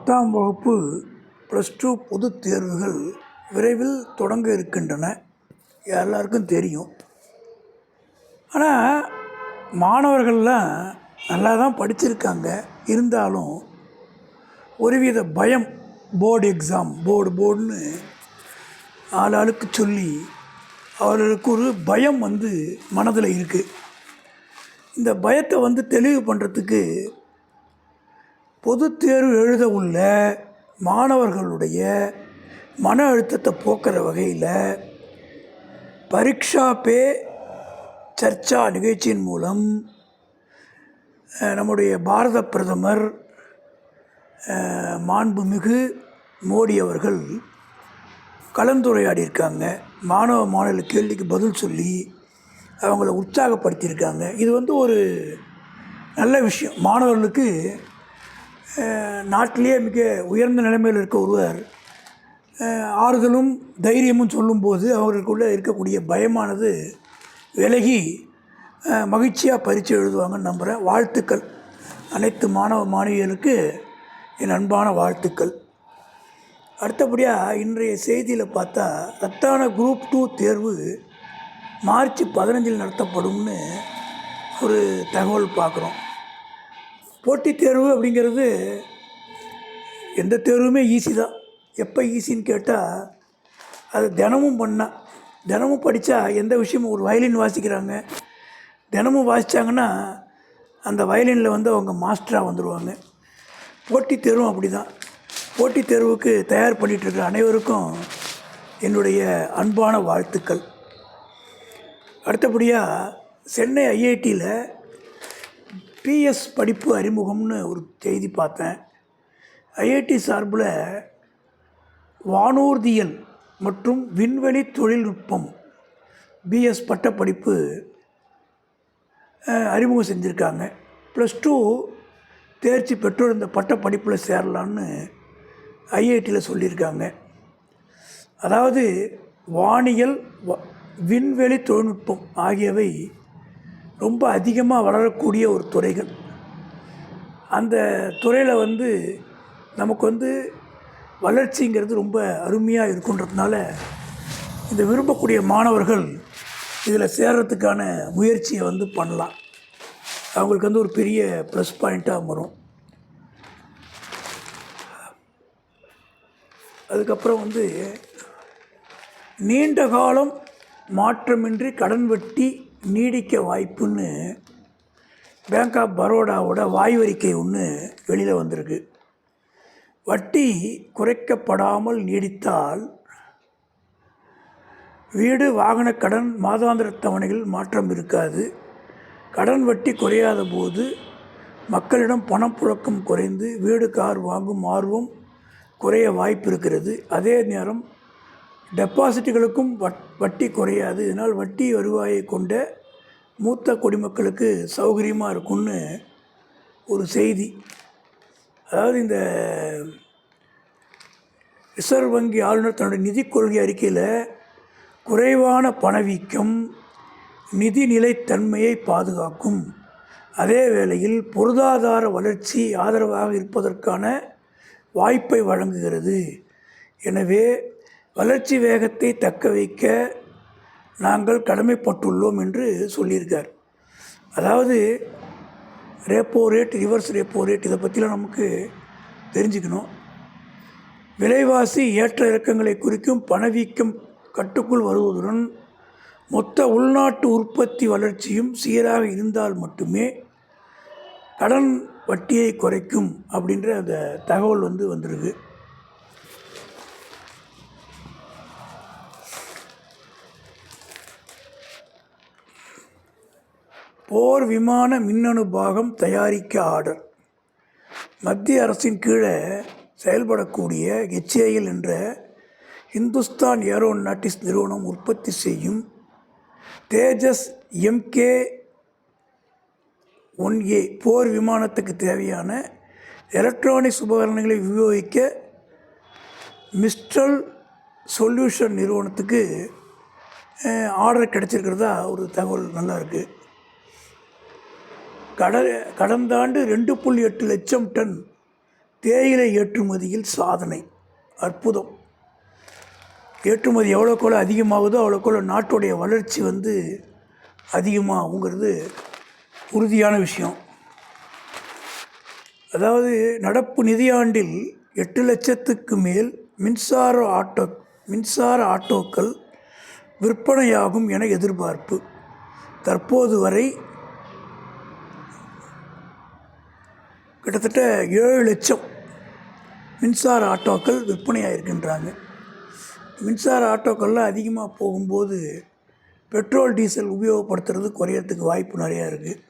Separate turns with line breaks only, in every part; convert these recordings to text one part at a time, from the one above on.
10ஆம் வகுப்பு +2 பொதுத் தேர்வுகள் விரைவில் தொடங்க இருக்கின்றன. எல்லாருக்கும் தெரியும். ஆனால் மாணவர்கள்லாம் நல்லா தான் படிச்சிருக்காங்க. இருந்தாலும் ஒருவித பயம், போர்டு எக்ஸாம் போர்டுன்னு ஆளாளுக்கு சொல்லி அவர்களுக்கு ஒரு பயம் மனதில் இருக்குது. இந்த பயத்தை தெளிவு பண்ணுறதுக்கு பொதுத் தேர்வு எழுத உள்ள மாணவர்களுடைய மன அழுத்தத்தை போக்குற வகையில் பரீட்சா பே சர்ச்சா நிகழ்ச்சியின் மூலம் நம்முடைய பாரத பிரதமர் மாண்புமிகு மோடி அவர்கள் கலந்துரையாடியிருக்காங்க. மாணவ கேள்விக்கு பதில் சொல்லி அவங்கள உற்சாகப்படுத்தியிருக்காங்க. இது ஒரு நல்ல விஷயம். மாணவர்களுக்கு நாட்டிலேயே மிக உயர்ந்த நிலைமையில் இருக்க ஒருவர் ஆறுதலும் தைரியமும் சொல்லும்போது அவர்களுக்குள்ளே இருக்கக்கூடிய பயமானது விலகி மகிழ்ச்சியாக பரீட்சை எழுதுவாங்கன்னு நம்புகிறேன். வாழ்த்துக்கள். அனைத்து மாணவ மாணவிகளுக்கு என் அன்பான வாழ்த்துக்கள். அடுத்தபடியாக இன்றைய செய்தியில் பார்த்தா ரத்தான குரூப் 2 தேர்வு மார்ச் 15 நடத்தப்படும்னு ஒரு தகவல் பார்க்குறோம். போட்டித் தேர்வு அப்படிங்கிறது எந்த தேர்வுமே ஈஸி தான். எப்போ ஈஸின்னு கேட்டால் அது தினமும் படித்தா எந்த விஷயமும், ஒரு வயலின் வாசிக்கிறாங்க, தினமும் வாசித்தாங்கன்னா அந்த வயலினில் அவங்க மாஸ்டராக வந்துடுவாங்க. போட்டித் தேர்வும் அப்படி தான். போட்டித் தேர்வுக்கு தயார் பண்ணிகிட்ருக்கிற அனைவருக்கும் என்னுடைய அன்பான வாழ்த்துக்கள். அடுத்தபடியாக சென்னை ஐஐடியில் பிஎஸ் படிப்பு அறிமுகம்னு ஒரு செய்தி பார்த்தேன். ஐஐடி சார்பில் வானூர்தியியல் மற்றும் விண்வெளி தொழில்நுட்பம் பிஎஸ் பட்டப்படிப்பு அறிமுகம் செஞ்சுருக்காங்க. +2 தேர்ச்சி பெற்றோர் இந்த பட்டப்படிப்பில் சேரலான்னு ஐஐடியில் சொல்லியிருக்காங்க. அதாவது வானியல், விண்வெளி தொழில்நுட்பம் ஆகியவை ரொம்ப அதிகமாக வளரக்கூடிய ஒரு துறைகள். அந்த துறையில் நமக்கு வளர்ச்சிங்கிறது ரொம்ப அருமையாக இருக்குன்றதுனால இந்த விரும்பக்கூடிய மாணவர்கள் இதில் சேர்கிறதுக்கான முயற்சியை பண்ணலாம். அவங்களுக்கு ஒரு பெரிய ப்ளஸ் பாயிண்ட்டாக வரும். அதுக்கப்புறம் நீண்ட காலம் மாற்றமின்றி கடன் வட்டி நீடிக்க வாய்ப்புன்னு பேங்க் ஆஃப் பரோடாவோட வாய்வறிக்கை ஒன்று வெளியில் வந்திருக்கு. வட்டி குறைக்கப்படாமல் நீடித்தால் வீடு, வாகன கடன், மாதாந்திர தவணைகள் மாற்றம் இருக்காது. கடன் வட்டி குறையாத போது மக்களிடம் பணப்புழக்கம் குறைந்து வீடு, கார் வாங்கும் ஆர்வம் குறைய வாய்ப்பு இருக்கிறது. அதே நேரம் டெபாசிட்டுகளுக்கும் வட்டி குறையாது. இதனால் வட்டி வருவாயை கொண்ட மூத்த குடிமக்களுக்கு சௌகரியமாக இருக்கும்னு ஒரு செய்தி. அதாவது இந்த ரிசர்வ் வங்கி ஆளுநர் தன்னுடைய நிதி கொள்கை அறிக்கையில் குறைவான பணவீக்கம் நிதி நிலைத்தன்மையை பாதுகாக்கும், அதே வேளையில் பொருளாதார வளர்ச்சி ஆதரவாக இருப்பதற்கான வாய்ப்பை வழங்குகிறது. எனவே வளர்ச்சி வேகத்தை தக்க வைக்க நாங்கள் கடமைப்பட்டுள்ளோம் என்று சொல்லியிருக்கார். அதாவது rapport rate, reverse rapport rate, இதை பற்றிலாம் நமக்கு தெரிஞ்சுக்கணும். விலைவாசி ஏற்ற இறக்கங்களை குறிக்கும் பணவீக்கம் கட்டுக்குள் வருவதுடன் மொத்த உள்நாட்டு உற்பத்தி வளர்ச்சியும் சீராக இருந்தால் மட்டுமே கடன் வட்டியை குறைக்கும் அப்படின்ற அந்த தகவல் வந்திருக்கு. போர் விமான மின்னணு பாகம் தயாரிக்க ஆர்டர். மத்திய அரசின் கீழே செயல்படக்கூடிய HAL என்ற இந்துஸ்தான் ஏரோநாட்டிக்ஸ் நிறுவனம் உற்பத்தி செய்யும் தேஜஸ் MK-1A போர் விமானத்துக்கு தேவையான எலக்ட்ரானிக்ஸ் உபகரணங்களை உபயோகிக்க மிஸ்ட்ரல் சொல்யூஷன் நிறுவனத்துக்கு ஆர்டர் கிடச்சிருக்கிறதா ஒரு தகவல் நல்லா இருக்குது. கடந்த ஆண்டு 2.8 லட்சம் டன் தேயிலை ஏற்றுமதியில் சாதனை, அற்புதம். ஏற்றுமதி எவ்வளோக்கெவ்வளோ அதிகமாகுதோ அவ்வளோக்கெவ்வளோ நாட்டுடைய வளர்ச்சி அதிகமாகுங்கிறது உறுதியான விஷயம். அதாவது நடப்பு நிதியாண்டில் 8 லட்சத்துக்கு மேல் மின்சார ஆட்டோக்கள் விற்பனையாகும் என எதிர்பார்ப்பு. தற்போது வரை கிட்டத்தட்ட 7 லட்சம் மின்சார ஆட்டோக்கள் விற்பனையாகிருக்கின்றாங்க. மின்சார ஆட்டோக்கள்லாம் அதிகமாக போகும்போது பெட்ரோல் டீசல் உபயோகப்படுத்துறது குறையறதுக்கு வாய்ப்பு நிறையா இருக்குது.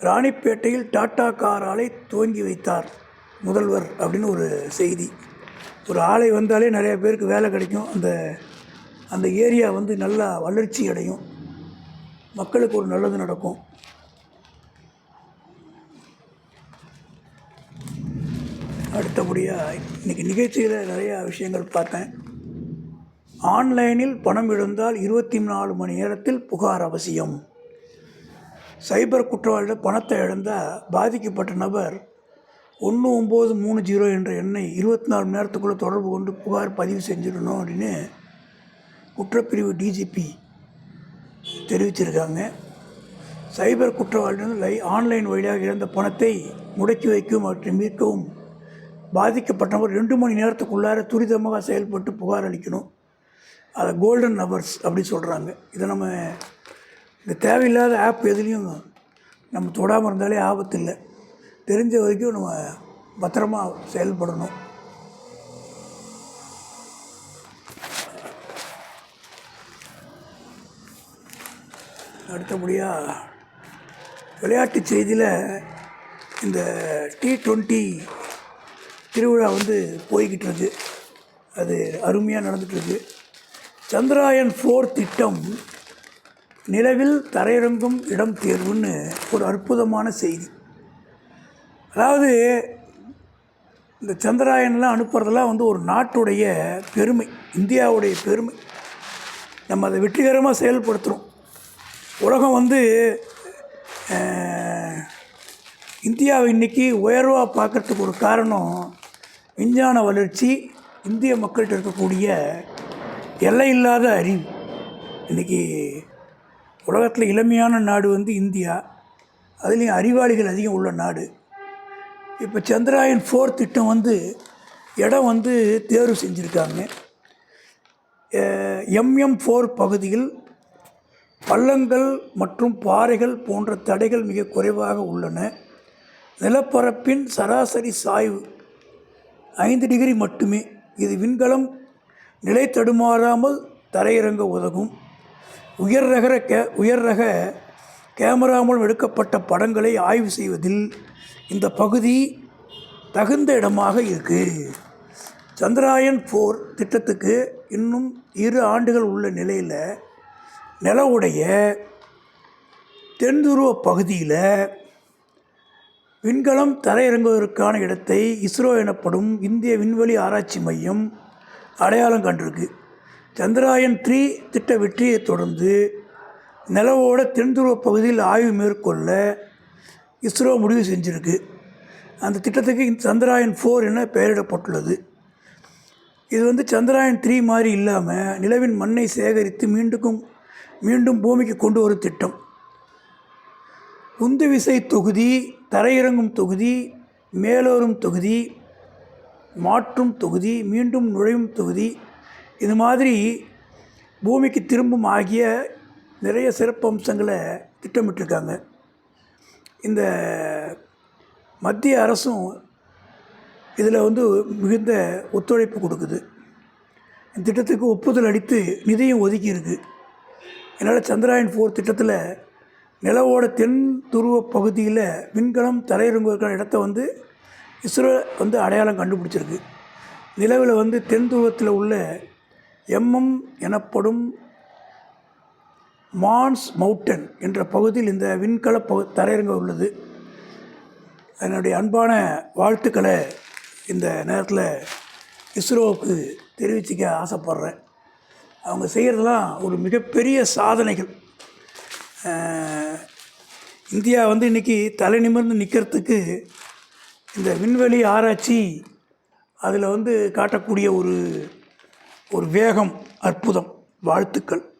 ராணிப்பேட்டையில் டாடா கார் ஆலை துவங்கி வைத்தார் முதல்வர் அப்படின்னு ஒரு செய்தி. ஒரு ஆலை வந்தாலே நிறைய பேருக்கு வேலை கிடைக்கும். அந்த ஏரியா நல்லா வளர்ச்சி அடையும், மக்களுக்கு ஒரு நல்லது நடக்கும். அடுத்தபடியாக இன்றைக்கி நிகழ்ச்சியில் நிறையா விஷயங்கள் பார்த்தேன். ஆன்லைனில் பணம் இழந்தால் 24 மணி நேரத்தில் புகார் அவசியம். சைபர் குற்றவாளிகள் பணத்தை இழந்தால் பாதிக்கப்பட்ட நபர் 1930 என்ற எண்ணை 24 மணி நேரத்துக்குள்ளே தொடர்பு கொண்டு புகார் பதிவு செஞ்சிடணும் அப்படின்னு குற்றப்பிரிவு டிஜிபி தெரிவிச்சிருக்காங்க. சைபர் குற்றவாளிகள் ஆன்லைன் வழியாக இழந்த பணத்தை முடக்கி வைக்கவும் அவற்றை மீட்கவும் பாதிக்கப்பட்டவர் 2 மணி நேரத்துக்குள்ளார துரிதமாக செயல்பட்டு புகார் அளிக்கணும். அதை கோல்டன் ஹவர்ஸ் அப்படி சொல்கிறாங்க. இதை நம்ம இந்த தேவையில்லாத ஆப் எதுலேயும் நம்ம தொடாமல் இருந்தாலே ஆபத்து இல்லை. தெரிஞ்ச வரைக்கும் நம்ம பத்திரமாக செயல்படணும். அடுத்தபடியாக விளையாட்டு செய்தியில் இந்த T20 திருவிழா போய்கிட்டு இருக்கு. அது அருமையாக நடந்துகிட்ருக்கு. சந்திராயன் 4 திட்டம் நிலவில் தரையிறங்கும் இடம் தேர்வுன்னு ஒரு அற்புதமான செய்தி. அதாவது இந்த சந்திராயன்லாம் அனுப்புறதெல்லாம் ஒரு நாட்டுடைய பெருமை, இந்தியாவுடைய பெருமை. நம்ம அதை வெற்றிகரமாக செயல்படுத்துகிறோம். உலகம் இந்தியாவை இன்றைக்கி உயர்வாக பார்க்குறதுக்கு ஒரு காரணம் விஞ்ஞான வளர்ச்சி, இந்திய மக்கள்கிட்ட இருக்கக்கூடிய எல்லையில்லாத அறிவு. இன்றைக்கி உலகத்தில் இளமையான நாடு இந்தியா, அதுலேயும் அறிவாளிகள் அதிகம் உள்ள நாடு. இப்போ சந்திராயன் 4 திட்டம் இடம் தேர்வு செஞ்சுருக்காங்க. MM4 பகுதியில் பள்ளங்கள் மற்றும் பாறைகள் போன்ற தடைகள் மிக குறைவாக உள்ளன. நிலப்பரப்பின் சராசரி சாய்வு 5 டிகிரி மட்டுமே. இது விண்கலம் நிலை தடுமாறாமல் தரையிறங்க உதவும். உயர் ரக கேமரா மூலம் எடுக்கப்பட்ட படங்களை ஆய்வு செய்வதில் இந்த பகுதி தகுந்த இடமாக இருக்குது. சந்திராயன் 4 திட்டத்துக்கு இன்னும் 2 ஆண்டுகள் உள்ள நிலையில் நிலவுடைய தென்துருவ பகுதியில் விண்கலம் தரையிறங்குவதற்கான இடத்தை இஸ்ரோ எனப்படும் இந்திய விண்வெளி ஆராய்ச்சி மையம் அடையாளம் கண்டிருக்கு. சந்திராயன் 3 திட்ட வெற்றியை தொடர்ந்து நிலவோட தென்துருவ பகுதியில் ஆய்வு மேற்கொள்ள இஸ்ரோ முடிவு செஞ்சுருக்கு. அந்த திட்டத்துக்கு சந்திராயன் 4 என பெயரிடப்பட்டுள்ளது. இது சந்திராயன் 3 மாதிரி இல்லாமல் நிலவின் மண்ணை சேகரித்து மீண்டும் பூமிக்கு கொண்டு வரும் திட்டம். உந்து விசை தொகுதி, தரையிறங்கும் தொகுதி, மேலோரும் தொகுதி, மாற்றும் தொகுதி, மீண்டும் நுழையும் தொகுதி, இது மாதிரி பூமிக்கு திரும்பும் ஆகிய நிறைய சிறப்பு அம்சங்களை திட்டமிட்டிருக்காங்க. இந்த மத்திய அரசும் இதில் மிகுந்த ஒத்துழைப்பு கொடுக்குது. இந்த திட்டத்துக்கு ஒப்புதல் அளித்து நிதியும் ஒதுக்கியிருக்கு. அதனால் சந்திராயன் 4 திட்டத்தில் நிலவோட தென் துருவ பகுதியில் விண்கலம் தரையிறங்குவதற்கான இடத்த இஸ்ரோ அடையாளம் கண்டுபிடிச்சிருக்கு. நிலவில் தென் துருவத்தில் உள்ள எனப்படும் மான்ஸ் மவுண்டன் என்ற பகுதியில் இந்த விண்கல தரையிறங்க உள்ளது. என்னுடைய அன்பான வாழ்த்துக்களை இந்த நேரத்தில் இஸ்ரோவுக்கு தெரிவிச்சிக்க ஆசைப்பட்றேன். அவங்க செய்கிறதெல்லாம் ஒரு மிகப்பெரிய சாதனைகள். இந்தியா இன்றைக்கி தலை நிமிர்ந்து நிற்கிறதுக்கு இந்த விண்வெளி ஆராய்ச்சி அதில் காட்டக்கூடிய ஒரு வேகம் அற்புதம். வாழ்த்துக்கள்.